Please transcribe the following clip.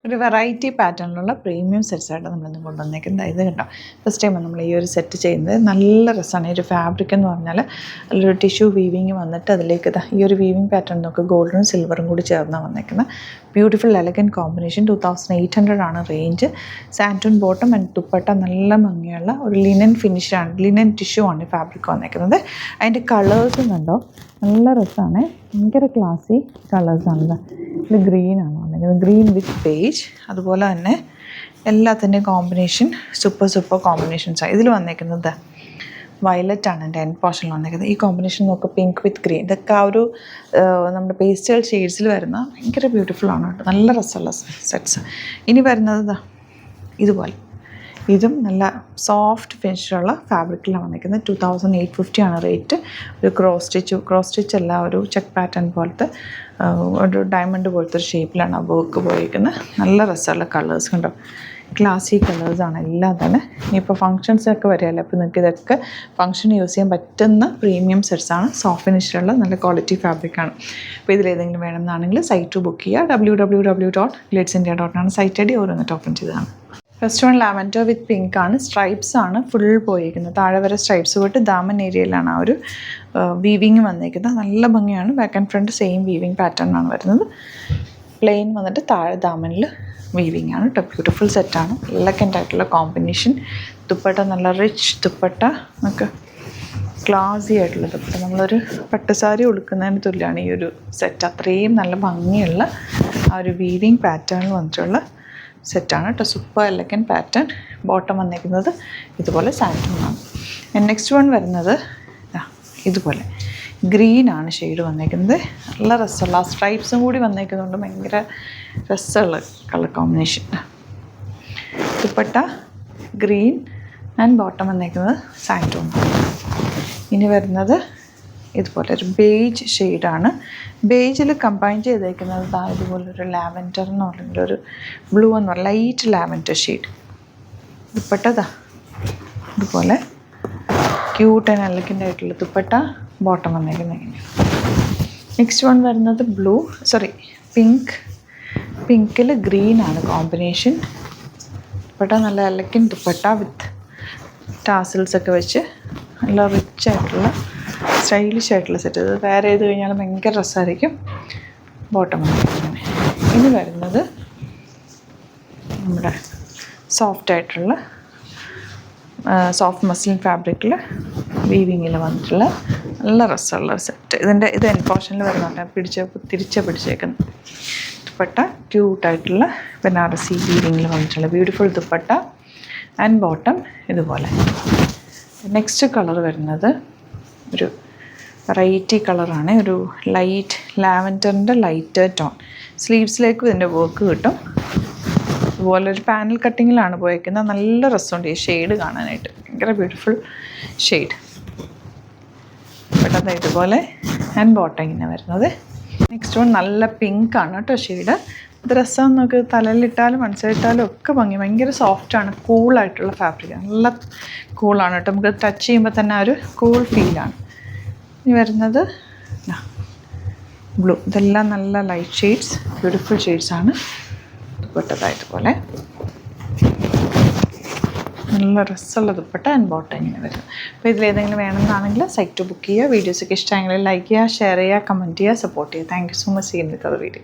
ഒരു variety പാറ്റേണിലുള്ള premium സെറ്റ്സായിട്ട് നമ്മളിന്ന് കൊണ്ടുവന്നേക്കുന്നത്. ഇത് കണ്ടോ, ഫസ്റ്റ് ടൈം നമ്മൾ ഈ ഒരു സെറ്റ് ചെയ്യുന്നത്. നല്ല രസമാണ്. ഈ ഒരു ഫാബ്രിക് എന്ന് പറഞ്ഞാൽ നല്ലൊരു ടിഷ്യൂ വീവിങ് വന്നിട്ട് അതിലേക്ക് ഈ ഒരു വീവിങ് പാറ്റേൺ നോക്കുക, ഗോൾഡനും സിൽവറും കൂടി ചേർന്നാണ് വന്നേക്കുന്നത്. Beautiful elegant combination. 2800 ആണ് range. Santoon bottom and dupatta നല്ല ഭംഗിയുള്ള ഒരു ലിനൻ ഫിനിഷാണ്, ലിനൻ ടിഷ്യൂ ആണ് ഈ ഫാബ്രിക് വന്നേക്കുന്നത്. അതിൻ്റെ കളേഴ്സും കണ്ടോ നല്ല രസമാണ്, ഭയങ്കര ക്ലാസി കളേഴ്സാണല്ലോ. ഇത് ഗ്രീനാണ് വന്നിരിക്കുന്നത്, ഗ്രീൻ വിത്ത് ബേജ്. അതുപോലെ തന്നെ എല്ലാത്തിൻ്റെയും കോമ്പിനേഷൻ സൂപ്പർ കോമ്പിനേഷൻസാണ് ഇതിൽ വന്നേക്കുന്നത്. വയലറ്റാണ് എൻ്റെ എൻഡ് പോർഷനിൽ വന്നേക്കുന്നത്. ഈ കോമ്പിനേഷൻ നോക്കുക, പിങ്ക് വിത്ത് ഗ്രീൻ. ഇതൊക്കെ ആ ഒരു നമ്മുടെ പേസ്റ്റൽ ഷെയ്ഡ്സിൽ വരുന്ന ഭയങ്കര ബ്യൂട്ടിഫുൾ ആണ് കേട്ടോ, നല്ല രസമുള്ള സെറ്റ്സ്. ഇനി വരുന്നത് ഇതുപോലെ, ഇതും നല്ല സോഫ്റ്റ് ഫിനിഷിലുള്ള ഫാബ്രിക്കിലാണ് വന്നിരിക്കുന്നത്. 2850 ആണ് റേറ്റ്. ഒരു ക്രോസ് സ്റ്റിച്ച് അല്ല, ഒരു ചെക്ക് പാറ്റേൺ പോലത്തെ ഒരു ഡയമണ്ട് പോലത്തെ ഒരു ഷേപ്പിലാണ് ആ വർക്ക് പോയിരിക്കുന്നത്. നല്ല രസമുള്ള കളേഴ്സ് കണ്ടോ, ക്ലാസി കളേഴ്സാണ് എല്ലാം തന്നെ. ഇനിയിപ്പോൾ ഫങ്ഷൻസൊക്കെ വരികയല്ലേ, അപ്പോൾ നിങ്ങൾക്ക് ഇതൊക്കെ ഫംഗ്ഷൻ യൂസ് ചെയ്യാൻ പറ്റുന്ന പ്രീമിയം സെറ്റ്സാണ്. സോഫ്റ്റ് ഫിനിഷിലുള്ള നല്ല ക്വാളിറ്റി ഫാബ്രിക്കാണ്. അപ്പോൾ ഇതിലേതെങ്കിലും വേണമെന്നാണെങ്കിൽ സൈറ്റ് ബുക്ക് ചെയ്യുക. www.glitzindia.com ആണ് സൈറ്റ് ഐ ഡി. ഓരോന്നിട്ട് ഓപ്പൺ ചെയ്തതാണ്. ഫസ്റ്റ് വൺ ലാവൻഡർ വിത്ത് പിങ്ക് ആണ്. സ്ട്രൈപ്സ് ആണ് ഫുൾ പോയിരിക്കുന്നത്, താഴെ വരെ സ്ട്രൈപ്സ് പോയിട്ട് ദാമൻ ഏരിയയിലാണ് ആ ഒരു വീവിങ് വന്നിരിക്കുന്നത്. നല്ല ഭംഗിയാണ്. Back and front same weaving pattern ആണ് വരുന്നത്. പ്ലെയിൻ വന്നിട്ട് താഴെ ദാമനിൽ വീവിങ് ആണ് കേട്ടോ. ബ്യൂട്ടിഫുൾ സെറ്റാണ്, എലഗൻ്റ് ആയിട്ടുള്ള കോമ്പിനേഷൻ. ദുപ്പട്ട നല്ല റിച്ച് ദുപ്പട്ട, നമുക്ക് ക്ലാസി ആയിട്ടുള്ള ദുപ്പട്ട. നമ്മളൊരു പട്ടുസാരി ഉടുക്കുന്നതിന് തുല്യമാണ് ഈ ഒരു സെറ്റ്. അത്രയും നല്ല ഭംഗിയുള്ള ആ ഒരു വീവിങ് പാറ്റേണിൽ വന്നിട്ടുള്ള സെറ്റാണ് കേട്ടോ. Super elegant pattern. ബോട്ടം വന്നിരിക്കുന്നത് ഇതുപോലെ സാൻറ്റൂണാണ്. നെക്സ്റ്റ് വൺ വരുന്നത് ഇതുപോലെ ഗ്രീനാണ് ഷെയ്ഡ് വന്നിരിക്കുന്നത്. നല്ല രസമുള്ള ആ സ്ട്രൈപ്സും കൂടി വന്നിരിക്കുന്നതുകൊണ്ട് ഭയങ്കര രസമുള്ള colour combination. Dupatta green and bottom വന്നിരിക്കുന്നത് സാൻറ്റൂണാണ്. ഇനി വരുന്നത് ഇതുപോലെ ഒരു ബേജ് ഷെയ്ഡാണ്. ബേജിൽ കമ്പൈൻ ചെയ്തേക്കുന്നത് ഇതുപോലൊരു ലാവൻഡർ എന്ന് പറയുന്ന ഒരു ബ്ലൂ എന്ന് പറയുന്ന ലൈറ്റ് ലാവൻഡർ ഷെയ്ഡ്. ദുപ്പട്ട ഇതുപോലെ ക്യൂട്ട് ആൻഡ് എലഗൻ്റ് ആയിട്ടുള്ള ദുപ്പട്ട. ബോട്ടം വന്നേക്കുന്നത് എങ്ങനെയാണ്. നെക്സ്റ്റ് വൺ വരുന്നത് പിങ്കിൽ ഗ്രീനാണ് കോമ്പിനേഷൻ. ദുപ്പട്ട നല്ല എലഗൻ്റ് ദുപ്പട്ട വിത്ത് ടാസിൽസൊക്കെ വെച്ച് നല്ല റിച്ച് ആയിട്ടുള്ള സ്റ്റൈലിഷ് ആയിട്ടുള്ള സെറ്റ്. ഇത് വെയർ ചെയ്ത് കഴിഞ്ഞാൽ ഭയങ്കര രസമായിരിക്കും. ബോട്ടം അങ്ങനെ. ഇനി വരുന്നത് നമ്മുടെ സോഫ്റ്റ് മസ്ലിൻ ഫാബ്രിക്കിൽ വീവിങ്ങിൽ വന്നിട്ടുള്ള നല്ല രസമുള്ള സെറ്റ്. ഇത് എൻ പോർഷനിൽ വരുന്നുണ്ട്, പിടിച്ചേക്കുന്നത്. ദുപ്പട്ട ക്യൂട്ടായിട്ടുള്ള ബനാറസി വീവിങ്ങിൽ വന്നിട്ടുള്ള ബ്യൂട്ടിഫുൾ ദുപ്പട്ട ആൻഡ് ബോട്ടം ഇതുപോലെ. നെക്സ്റ്റ് കളർ വരുന്നത് ഒരു വെറൈറ്റി കളറാണ്, ഒരു ലൈറ്റ് ലാവൻഡറിൻ്റെ ലൈറ്റ് ടോൺ. സ്ലീവ്സിലേക്കും ഇതിൻ്റെ വർക്ക് കിട്ടും. അതുപോലെ ഒരു പാനൽ കട്ടിങ്ങിലാണ് പോയിരിക്കുന്നത്. നല്ല രസമുണ്ട് ഈ ഷെയ്ഡ് കാണാനായിട്ട്, ഭയങ്കര ബ്യൂട്ടിഫുൾ ഷെയ്ഡ്. പെട്ടെന്ന് ഇതുപോലെ ആൻഡ് ബോട്ടം ഇങ്ങനെ വരുന്നത്. നെക്സ്റ്റ് വൺ നല്ല പിങ്ക് ആണ് കേട്ടോ ഷെയ്ഡ്. ഇത് രസം നമുക്ക് തലയിലിട്ടാലും മനസ്സിലിട്ടാലും ഒക്കെ ഭയങ്കര സോഫ്റ്റാണ്, കൂളായിട്ടുള്ള ഫാബ്രിക്. നല്ല കൂളാണ് കേട്ടോ, നമുക്ക് ടച്ച് ചെയ്യുമ്പോൾ തന്നെ ആ ഒരു കൂൾ ഫീലാണ്. ഇനി വരുന്നത് ബ്ലൂ. ഇതെല്ലാം നല്ല ലൈറ്റ് ഷെയ്ഡ്സ്, ബ്യൂട്ടിഫുൾ ഷെയ്ഡ്സാണ്. ദുപ്പട്ടതായതുപോലെ നല്ല രസമുള്ള ദുപ്പട്ട ആൻഡ് ബോട്ടം ഇങ്ങനെ വരും. അപ്പോൾ ഇതിലേതെങ്കിലും വേണമെന്നാണെങ്കിൽ സൈറ്റ് ബുക്ക് ചെയ്യുക. വീഡിയോസൊക്കെ ഇഷ്ടമെങ്കിൽ ലൈക്ക് ചെയ്യുക, ഷെയർ ചെയ്യുക, കമൻറ്റ് ചെയ്യുക, സപ്പോർട്ട് ചെയ്യുക. Thank you so much. See you with other video.